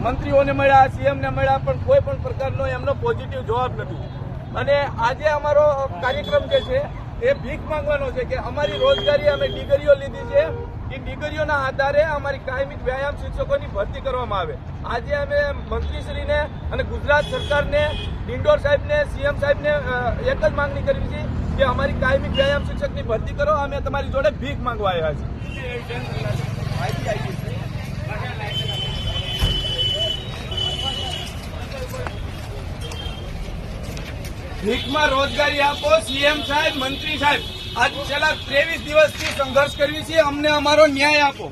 મંત્રીઓને મળ્યા, સીએમને મળ્યા, પણ કોઈ પણ પ્રકારનો એમનો પોઝિટિવ જવાબ નથી. અને આજે અમારો કાર્યક્રમ જે છે એ ભીખ માંગવાનો છે કે અમારી રોજગારી અમે ડિગ્રીઓ લીધી છે, એ ડિગ્રીઓના આધારે અમારી કાયમી વ્યાયામ શિક્ષકોની ભરતી કરવામાં આવે. આજે અમે મંત્રીશ્રીને અને ગુજરાત સરકારને, ડિંડોર સાહેબને, સીએમ સાહેબને એક જ માંગણી કરવી છે કે અમારી કાયમી વ્યાયામ શિક્ષકની ભરતી કરો. અમે તમારી જોડે ભીખ માંગવા આવ્યા છીએ. ભીખમાં રોજગારી આપો. સીએમ સાહેબ, મંત્રી સાહેબ, આજ છેલ્લા 23 દિવસથી સંઘર્ષ કરવી છે. અમને અમારો ન્યાય આપો.